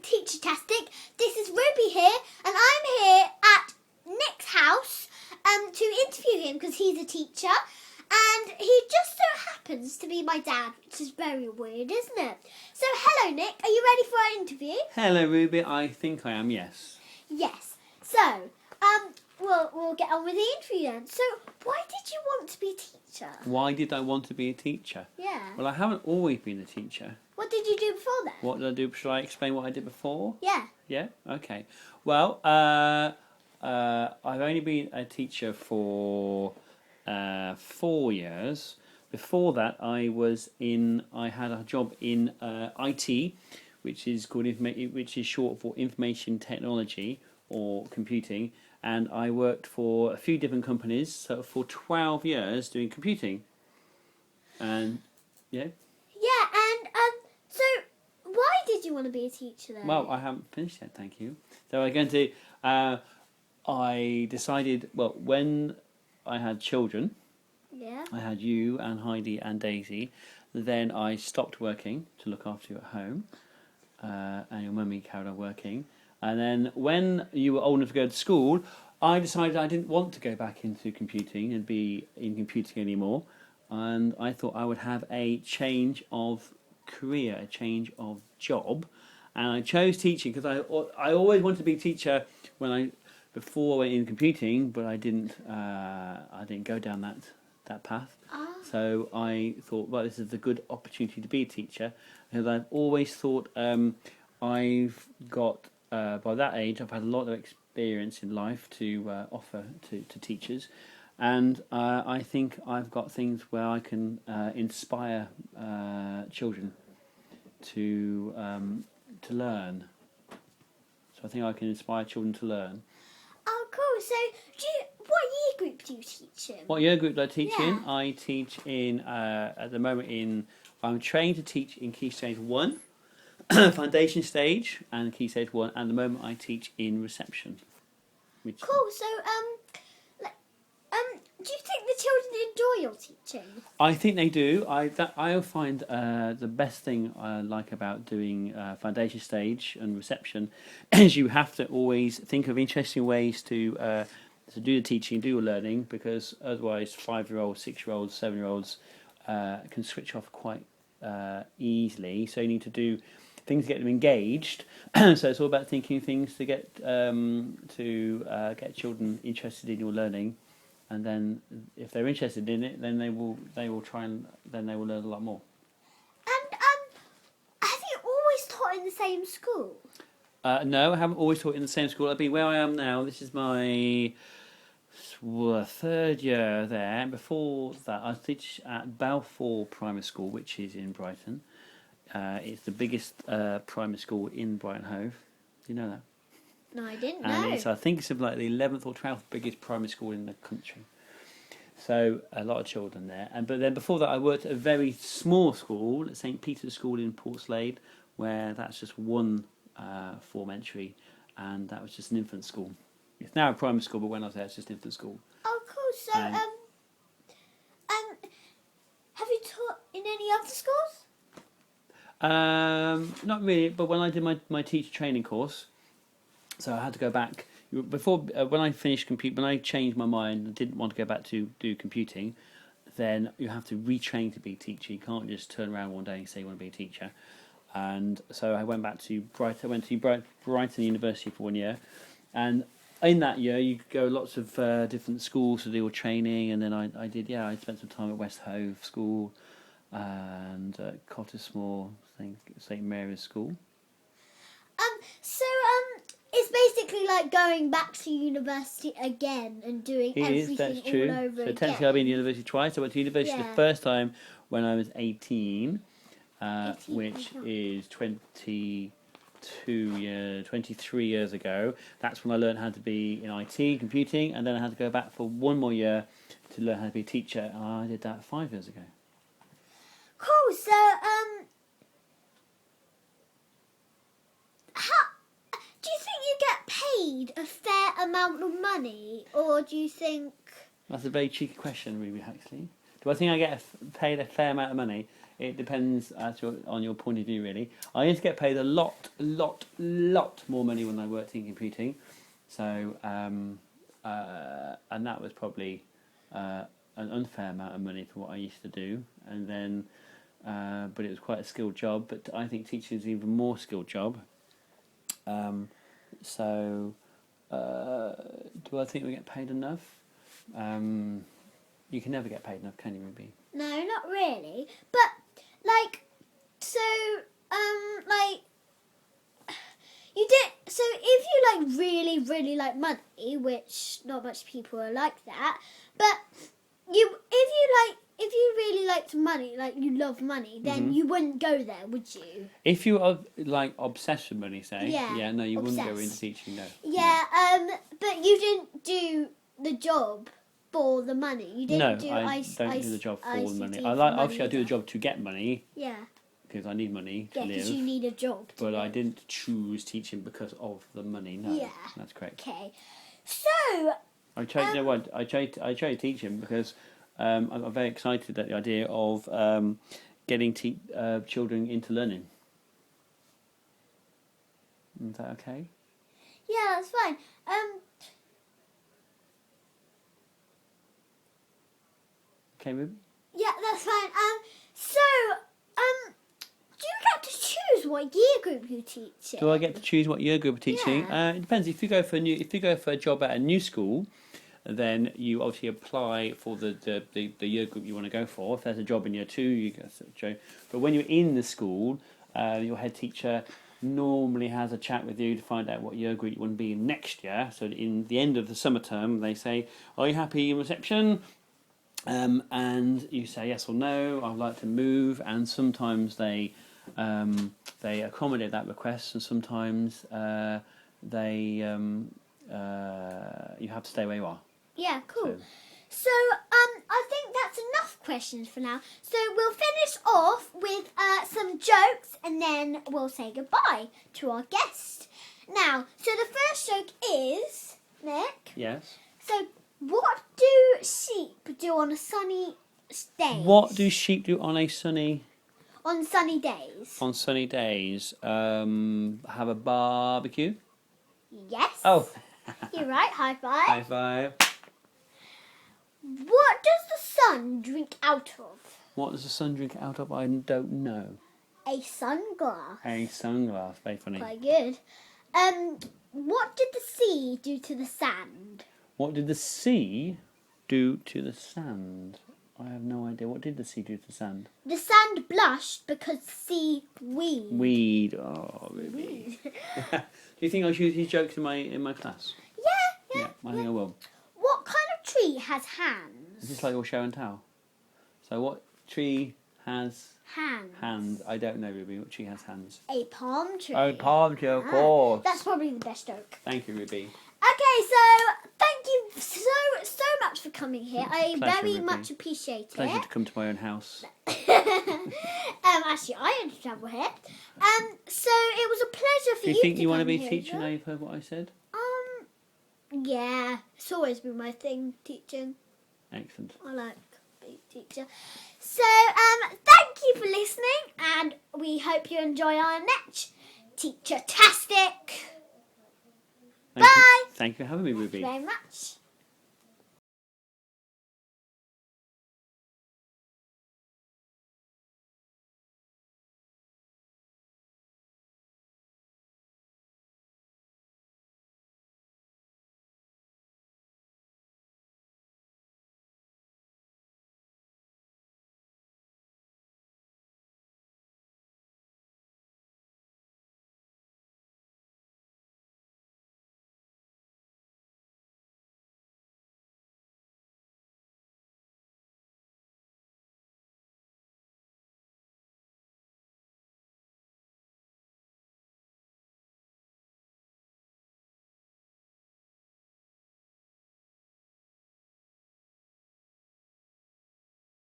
Teacher Tastic. This is Ruby here, and I'm here at Nick's house to interview him because he's a teacher, and he just so happens to be my dad, which is very weird, isn't it? So, hello Nick, are you ready for our interview? Hello Ruby, I think I am, yes. Yes. So, we'll get on with the interview then. So, why did you want to be a teacher? Why did I want to be a teacher? Yeah. Well, I haven't always been a teacher. What did you do before then? What did I do? Shall I explain what I did before? Yeah. Yeah? Okay. Well, I've only been a teacher for 4 years. Before that, I had a job in IT, which is short for information technology or computing, and I worked for a few different companies, so for 12 years doing computing. And yeah. Yeah, and so why did you want to be a teacher then? Well, I haven't finished yet, thank you. So I'm going to. I decided. Well, when I had children, Yeah. I had you and Heidi and Daisy. Then I stopped working to look after you at home, and your mummy carried on working. And then when you were old enough to go to school, I decided I didn't want to go back into computing and be in computing anymore. And I thought I would have a change of career, a change of job. And I chose teaching because I always wanted to be a teacher before I went in computing, but I didn't go down that path. Ah. So I thought, well, this is a good opportunity to be a teacher, because I've always thought I've got, by that age, I've had a lot of experience in life to offer to teachers, and I think I've got things where I can inspire children to learn. So I think I can inspire children to learn. Oh, cool. So, what year group do you teach in? What year group do I teach Yeah. in? I teach in, at the moment, I'm trained to teach in Key Stage 1, Foundation Stage, and Key Stage 1. At the moment, I teach in Reception. Cool. So, do you think the children enjoy your teaching? I think they do. I find the best thing I like about doing Foundation Stage and Reception is you have to always think of interesting ways to do the teaching, do your learning, because otherwise 5-year-olds, 6-year-olds, 7-year-olds can switch off quite easily. So you need to do things to get them engaged. So it's all about thinking things to get children interested in your learning. And then, if they're interested in it, then they will try and then they will learn a lot more. And have you always taught in the same school? No, I haven't always taught in the same school. I've been where I am now. This is my 3rd year there. And before that, I teach at Balfour Primary School, which is in Brighton. It's the biggest primary school in Brighton Hove. Do you know that? No, I didn't know. And I think it's like the 11th or 12th biggest primary school in the country. So a lot of children there. But then before that, I worked at a very small school, at St Peter's School in Portslade, where that's just one form entry, and that was just an infant school. It's now a primary school, but when I was there, it's just infant school. Oh, cool. So, have you taught in any other schools? Not really, but when I did my teacher training course, so I had to go back. Before, when I finished when I changed my mind and didn't want to go back to do computing, then you have to retrain to be a teacher. You can't just turn around one day and say you want to be a teacher. And so I went back to Brighton. I went to Brighton University for 1 year, and in that year you go lots of different schools to do your training. And then I spent some time at West Hove School and Cottesmore, St Mary's School. It's basically like going back to university again and doing everything That's true. all over So again. technically I've been to university twice. I went to university the first time when I was 18, which is 23 years ago. That's when I learned how to be in IT, computing, and then I had to go back for 1 more year to learn how to be a teacher. And I did that 5 years ago. Cool. So, do you think you get paid a fair amount of money, or do you think... That's a very cheeky question, Ruby Huxley. Do I think I get paid a fair amount of money? it depends on your point of view, really. I used to get paid a lot more money when I worked in computing. So, and that was probably an unfair amount of money for what I used to do. And then, but it was quite a skilled job. But I think teaching is an even more skilled job. So, do I think we get paid enough? You can never get paid enough, can you, Ruby? No, not really. But like, so like you did. So if you like really like money, which not much people are like that, but if you really liked money, like you love money, then you wouldn't go there, would you? If you are like obsessed with money, say, Yeah, no, you wouldn't go into obsessed. teaching, no. Yeah, but you didn't do the job for the money. You didn't do. I don't do the job for the money. ICT I for like money obviously I do the either. job to get money Yeah, because I need money to yeah, because live. you need a job. To But live. I didn't choose teaching because of the money. No, Yeah. that's correct. Okay, so I chose. You know what? I chose teaching because I'm very excited at the idea of getting children into learning. Is that okay? yeah, that's fine. Okay, Ruby? Yeah, that's fine. Do you get to choose what year group you teach in? Do I get to choose what year group I'm teaching? Yeah. It depends. If you go for a job at a new school, then you obviously apply for the year group you want to go for. If there's a job in year 2, you go. But when you're in the school, your head teacher normally has a chat with you to find out what year group you want to be in next year. So in the end of the summer term, they say, "Are you happy in reception?" And you say yes or no. I'd like to move, and sometimes they accommodate that request, and sometimes you have to stay where you are. Yeah, cool. So, I think that's enough questions for now. So we'll finish off with some jokes, and then we'll say goodbye to our guest. Now, so the first joke is, Nick. yes. So, what do sheep do on a sunny day? What do sheep do on sunny days? On sunny days, have a barbecue. Yes. Oh, You're right. High five. high five. What does the sun drink out of? What does the sun drink out of? I don't know. A sunglass. A sunglass. Very funny. Quite good. What did the sea do to the sand? What did the sea do to the sand? I have no idea. What did the sea do to the sand? The sand blushed because sea weed. Weed. Oh, Ruby. Do you think I should use these jokes in my class? Yeah. I think I will. What kind of tree has hands? Is this like your show and tell? So what tree has hands? I don't know, Ruby. What tree has hands? A palm tree. Oh, palm tree, of course. That's probably the best joke. Thank you, Ruby. Okay, so thank you so much for coming here. I Pleasure, very Ruby. much appreciate Pleasure it. to come to my own house. Actually, I had to travel here. So it was a pleasure for Do you. you think to you want to come be a here, teacher Joe. now you've heard what I said? Yeah, it's always been my thing, teaching. Excellent. I like being a teacher. So, thank you for listening, and we hope you enjoy our next Teacher Tastic. Bye. Thank you for having me, Ruby. Thank you very much.